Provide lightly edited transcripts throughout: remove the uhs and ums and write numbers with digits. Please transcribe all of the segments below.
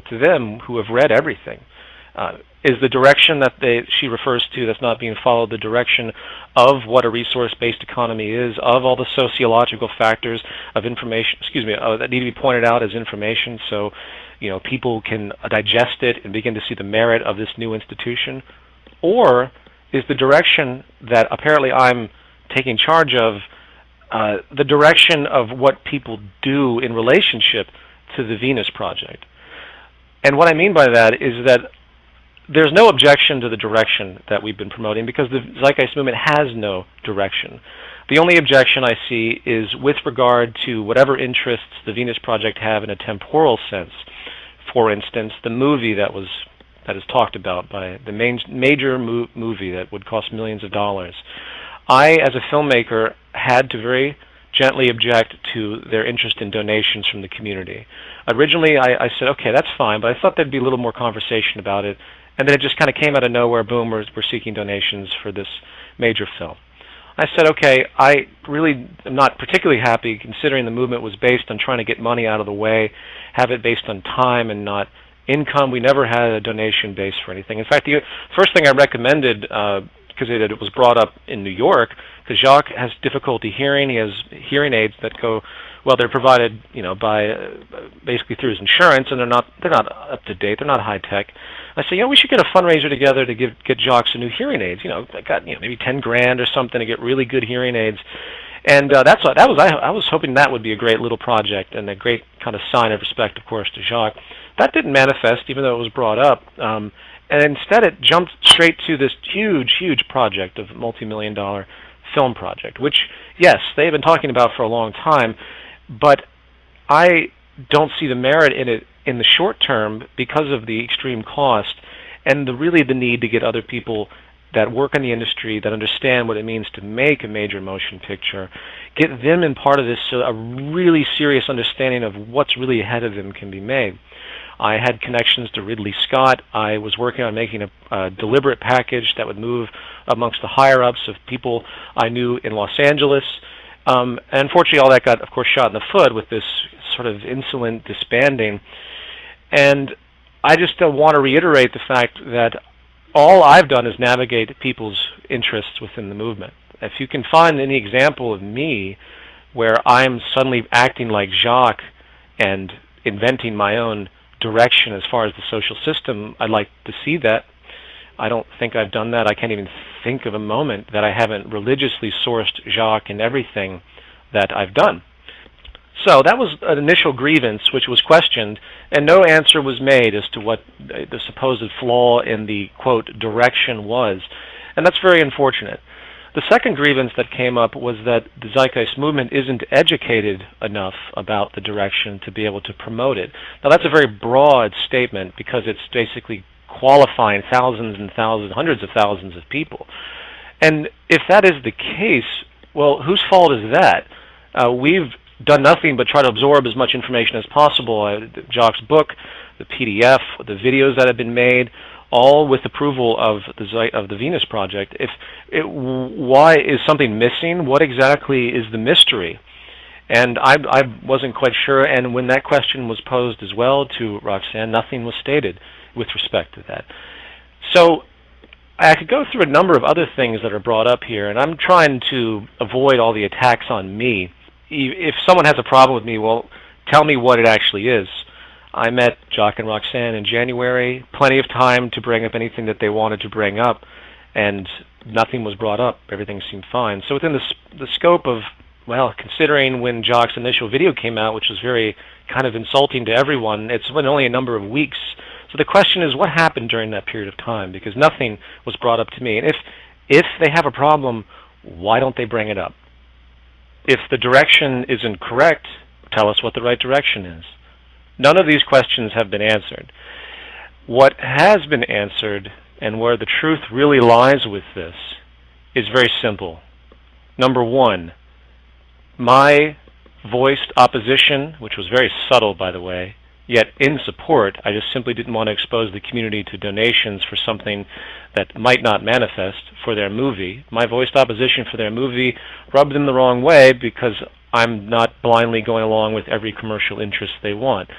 to them who have read everything. Is the direction that she refers to that's not being followed the direction of what a resource-based economy is, of all the sociological factors of information, that need to be pointed out as information so people can digest it and begin to see the merit of this new institution? Or is the direction that apparently I'm taking charge of the direction of what people do in relationship to the Venus Project? And what I mean by that is that there's no objection to the direction that we've been promoting because the Zeitgeist Movement has no direction. The only objection I see is with regard to whatever interests the Venus Project have in a temporal sense. For instance, the movie that is talked about by the major movie that would cost millions of dollars. I, as a filmmaker, had to very gently object to their interest in donations from the community. Originally, I said, okay, that's fine, but I thought there'd be a little more conversation about it. And then it just kind of came out of nowhere, boom, we're seeking donations for this major film. I said, okay, I really am not particularly happy considering the movement was based on trying to get money out of the way, have it based on time and not income. We never had a donation base for anything. In fact, the first thing I recommended, because it was brought up in New York, because Jacques has difficulty hearing. He has hearing aids that go, well, they're provided, by basically through his insurance, and they're not up to date. They're not high tech. I said, we should get a fundraiser together to get Jacques some new hearing aids. I got maybe $10,000 or something to get really good hearing aids. And I was hoping that would be a great little project and a great kind of sign of respect, of course, to Jacques. That didn't manifest, even though it was brought up. And instead, it jumped straight to this huge project of multi-million-dollar film project, which, yes, they've been talking about for a long time, but I don't see the merit in it in the short term because of the extreme cost and the need to get other people that work in the industry, that understand what it means to make a major motion picture, get them in part of this so a really serious understanding of what's really ahead of them can be made. I had connections to Ridley Scott. I was working on making a deliberate package that would move amongst the higher-ups of people I knew in Los Angeles. And unfortunately, all that got, of course, shot in the foot with this sort of insolent disbanding. And I just want to reiterate the fact that all I've done is navigate people's interests within the movement. If you can find any example of me where I'm suddenly acting like Jacques and inventing my own direction as far as the social system, I'd like to see that. I don't think I've done that. I can't even think of a moment that I haven't religiously sourced Jacques in everything that I've done. So that was an initial grievance which was questioned, and no answer was made as to what the supposed flaw in the, quote, direction was. And that's very unfortunate. The second grievance that came up was that the Zeitgeist Movement isn't educated enough about the direction to be able to promote it. Now that's a very broad statement because it's basically qualifying thousands and thousands, hundreds of thousands of people. And if that is the case, well, whose fault is that? We've done nothing but try to absorb as much information as possible. Jacques' book, the PDF, the videos that have been made, all with approval of the Venus Project. Why is something missing? What exactly is the mystery? And I wasn't quite sure, and when that question was posed as well to Roxanne, nothing was stated with respect to that. So I could go through a number of other things that are brought up here, and I'm trying to avoid all the attacks on me. If someone has a problem with me, well, tell me what it actually is. I met Jacques and Roxanne in January, plenty of time to bring up anything that they wanted to bring up, and nothing was brought up. Everything seemed fine. So within the scope of, well, considering when Jacques' initial video came out, which was very kind of insulting to everyone, it's been only a number of weeks. So the question is, what happened during that period of time? Because nothing was brought up to me. And if they have a problem, why don't they bring it up? If the direction isn't correct, tell us what the right direction is. None of these questions have been answered. What has been answered, and where the truth really lies with this, is very simple. Number one, my voiced opposition, which was very subtle, by the way, yet in support, I just simply didn't want to expose the community to donations for something that might not manifest for their movie. My voiced opposition for their movie rubbed them the wrong way because I'm not blindly going along with every commercial interest they want.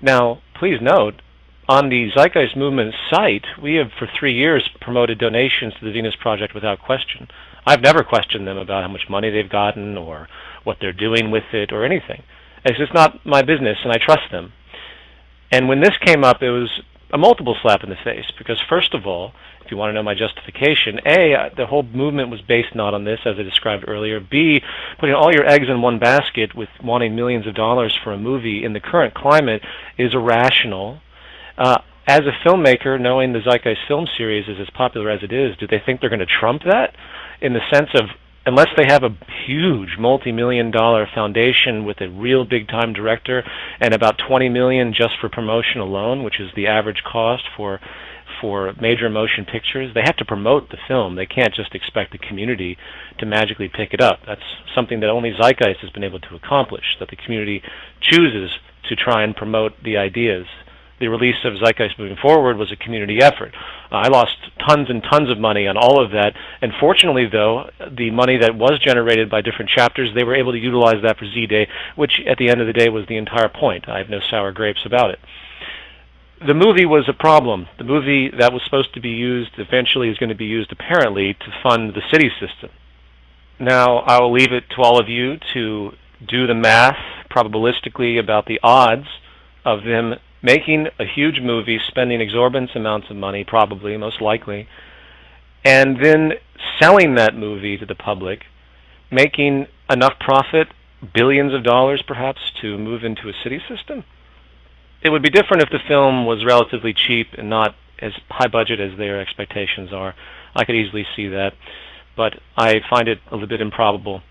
Now, please note, On the Zeitgeist Movement site, we have for 3 years promoted donations to the Venus Project without question. I've never questioned them about how much money they've gotten or what they're doing with it or anything. It's just not my business, and I trust them. And when this came up, it was a multiple slap in the face, because first of all, if you want to know my justification, A, the whole movement was based not on this, as I described earlier. B, putting all your eggs in one basket with wanting millions of dollars for a movie in the current climate is irrational. As a filmmaker, knowing the Zeitgeist film series is as popular as it is, do they think they're going to trump that? In the sense of, unless they have a huge multi-million-dollar foundation with a real big-time director and about $20 million just for promotion alone, which is the average cost for major motion pictures, they have to promote the film. They can't just expect the community to magically pick it up. That's something that only Zeitgeist has been able to accomplish, that the community chooses to try and promote the ideas. The release of Zeitgeist Moving Forward was a community effort. I lost tons and tons of money on all of that, and fortunately, though, the money that was generated by different chapters, they were able to utilize that for Z-Day, which at the end of the day was the entire point. I have no sour grapes about it. The movie was a problem. The movie that was supposed to be used eventually is going to be used, apparently, to fund the city system. Now, I will leave it to all of you to do the math probabilistically about the odds of them making a huge movie, spending exorbitant amounts of money, probably, most likely, and then selling that movie to the public, making enough profit, billions of dollars perhaps, to move into a city system. It would be different if the film was relatively cheap and not as high budget as their expectations are. I could easily see that, but I find it a little bit improbable.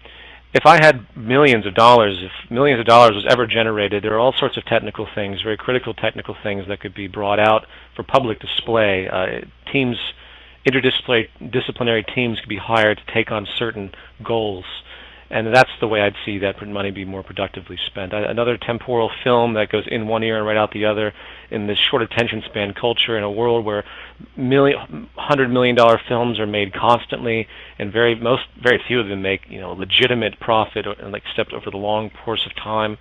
If I had millions of dollars, if millions of dollars was ever generated, there are all sorts of technical things, very critical technical things that could be brought out for public display. Interdisciplinary teams could be hired to take on certain goals. And that's the way I'd see that money be more productively spent. Another temporal film that goes in one ear and right out the other in this short attention span culture, in a world where $100 million films are made constantly, and very few of them make legitimate profit, except over the long course of time.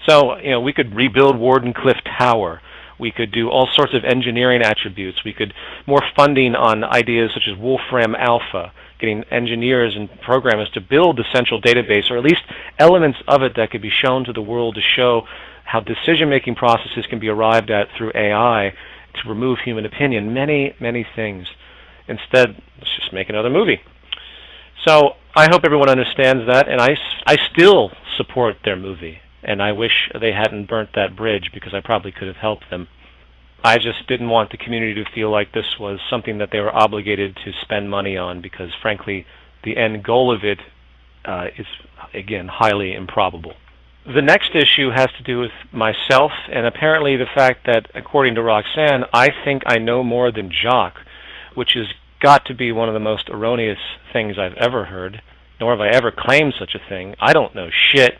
So we could rebuild Wardenclyffe Tower. We could do all sorts of engineering attributes. We could more funding on ideas such as Wolfram Alpha, getting engineers and programmers to build the central database, or at least elements of it that could be shown to the world to show how decision-making processes can be arrived at through AI to remove human opinion. Many, many things. Instead, let's just make another movie. So I hope everyone understands that, and I still support their movie. And I wish they hadn't burnt that bridge, because I probably could have helped them. I just didn't want the community to feel like this was something that they were obligated to spend money on, because frankly, the end goal of it is, again, highly improbable. The next issue has to do with myself, and apparently the fact that, according to Roxanne, I think I know more than Jacques, which has got to be one of the most erroneous things I've ever heard, nor have I ever claimed such a thing. I don't know shit.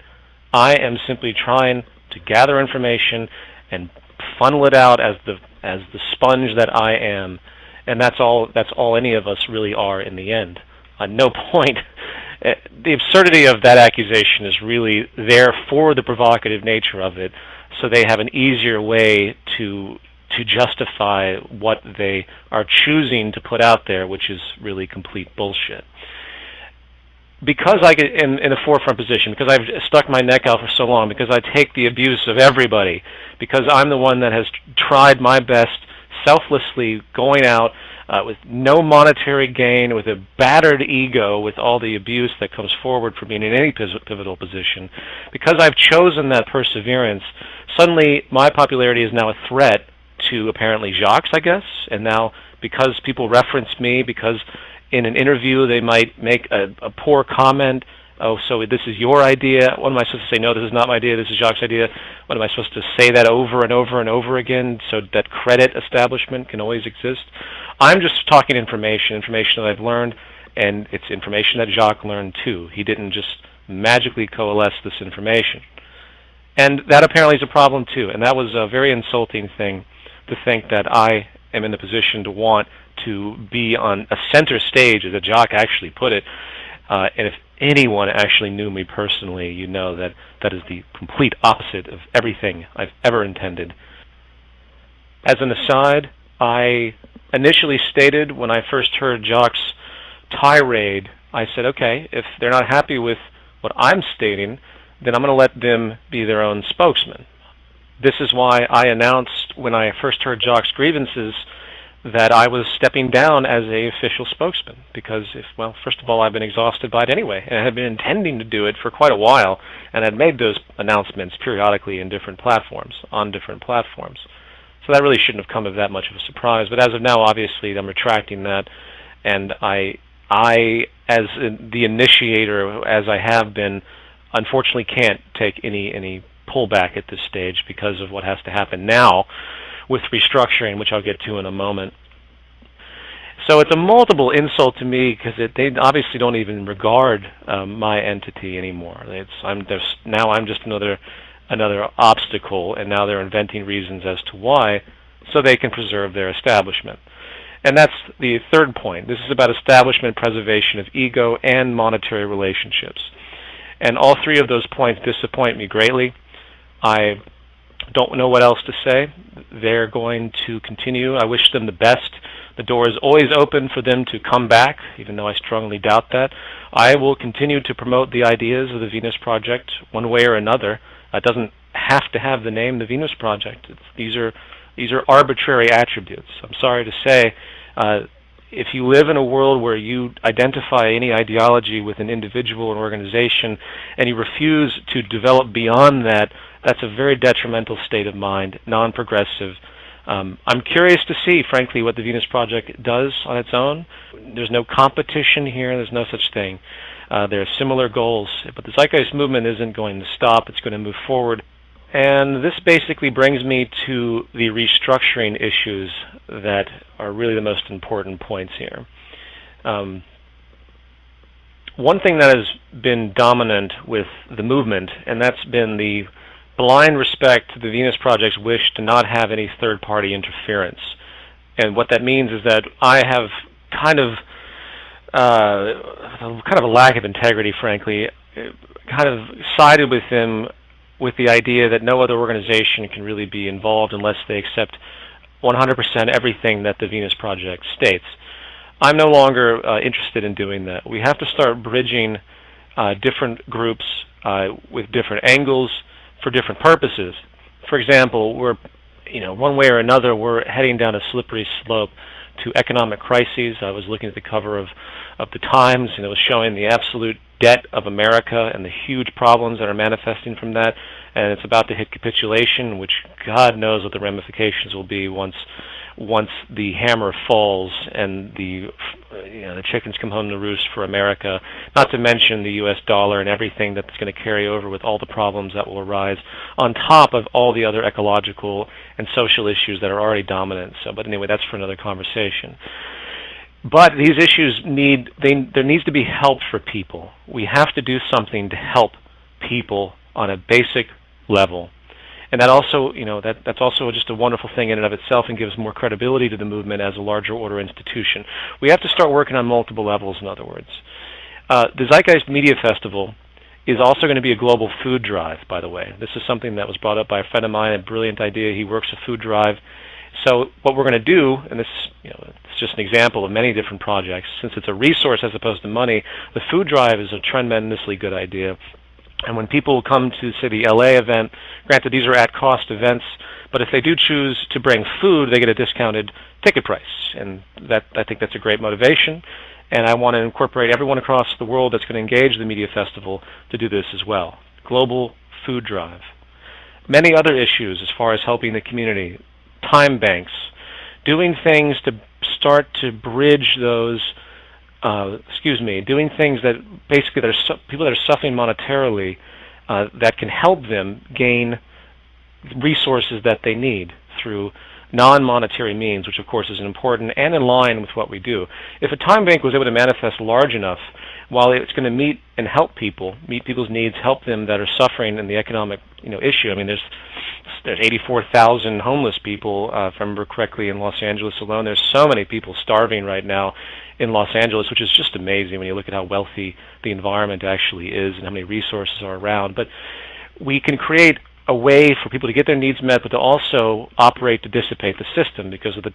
I am simply trying to gather information and funnel it out as the sponge that I am, and that's all any of us really are in the end. At no point, the absurdity of that accusation is really there for the provocative nature of it, so they have an easier way to justify what they are choosing to put out there, which is really complete bullshit. Because I get in a forefront position, because I've stuck my neck out for so long, because I take the abuse of everybody, because I'm the one that has tried my best selflessly going out with no monetary gain, with a battered ego, with all the abuse that comes forward for being in any pivotal position, because I've chosen that perseverance, suddenly my popularity is now a threat to apparently Jacques, I guess, and now because people reference me, because in an interview they might make a poor comment, oh, so this is your idea. What am I supposed to say? No, this is not my idea, this is Jacques' idea. What am I supposed to say that over and over and over again so that credit establishment can always exist? I'm just talking information that I've learned, and it's information that Jacques learned too. He didn't just magically coalesce this information. And that apparently is a problem too, and that was a very insulting thing to think that I am in the position to want to be on a center stage, as Jacques actually put it, and if anyone actually knew me personally, you know that that is the complete opposite of everything I've ever intended. As an aside, I initially stated when I first heard Jacques' tirade, I said, okay, if they're not happy with what I'm stating, then I'm going to let them be their own spokesman. This is why I announced when I first heard Jacques' grievances that I was stepping down as a official spokesman because, first of all, I've been exhausted by it anyway, and I had been intending to do it for quite a while, and had made those announcements periodically in different platforms, on different platforms. So that really shouldn't have come as that much of a surprise. But as of now, obviously, I'm retracting that, and I, as the initiator, as I have been, unfortunately can't take any pullback at this stage because of what has to happen now with restructuring, which I'll get to in a moment. So it's a multiple insult to me because they obviously don't even regard my entity anymore. I'm just another obstacle, and now they're inventing reasons as to why, so they can preserve their establishment. And that's the third point. This is about establishment, preservation of ego, and monetary relationships. And all three of those points disappoint me greatly. I don't know what else to say. They're going to continue. I wish them the best. The door is always open for them to come back, even though I strongly doubt that. I will continue to promote the ideas of the Venus Project one way or another. It doesn't have to have the name the Venus Project. These are arbitrary attributes. I'm sorry to say, if you live in a world where you identify any ideology with an individual or organization and you refuse to develop beyond that, that's a very detrimental state of mind, non-progressive. I'm curious to see, frankly, what the Venus Project does on its own. There's no competition here. There's no such thing. There are similar goals, but the Zeitgeist Movement isn't going to stop. It's going to move forward. And this basically brings me to the restructuring issues that are really the most important points here. One thing that has been dominant with the movement, and that's been the blind respect to the Venus Project's wish to not have any third-party interference. And what that means is that I have kind of a lack of integrity, frankly, kind of sided with them with the idea that no other organization can really be involved unless they accept 100% everything that the Venus Project states. I'm no longer interested in doing that. We have to start bridging different groups with different angles for different purposes. For example, one way or another, we're heading down a slippery slope to economic crises. I was looking at the cover of the Times, and it was showing the absolute debt of America and the huge problems that are manifesting from that, and it's about to hit capitulation, which God knows what the ramifications will be once the hammer falls and the chickens come home to roost for America, not to mention the U.S. dollar and everything that's going to carry over with all the problems that will arise on top of all the other ecological and social issues that are already dominant. But anyway, that's for another conversation. But these issues there needs to be help for people. We have to do something to help people on a basic level. And that also, that's also just a wonderful thing in and of itself and gives more credibility to the movement as a larger order institution. We have to start working on multiple levels, in other words. The Zeitgeist Media Festival is also going to be a global food drive, by the way. This is something that was brought up by a friend of mine, a brilliant idea. He works a food drive. So what we're going to do, and this it's just an example of many different projects, since it's a resource as opposed to money, the food drive is a tremendously good idea. And when people come to, say, the LA event, granted these are at-cost events, but if they do choose to bring food, they get a discounted ticket price. And I think that's a great motivation. And I want to incorporate everyone across the world that's going to engage the Media Festival to do this as well. Global food drive. Many other issues as far as helping the community. Time banks. Doing things to start to bridge those doing things that basically people that are suffering monetarily that can help them gain resources that they need through non-monetary means, which of course is important and in line with what we do. If a time bank was able to manifest large enough, while it's going to meet and help people, meet people's needs, help them that are suffering in the economic issue. I mean, there's 84,000 homeless people, if I remember correctly, in Los Angeles alone. There's so many people starving right now in Los Angeles, which is just amazing when you look at how wealthy the environment actually is and how many resources are around. But we can create a way for people to get their needs met, but to also operate to dissipate the system because of the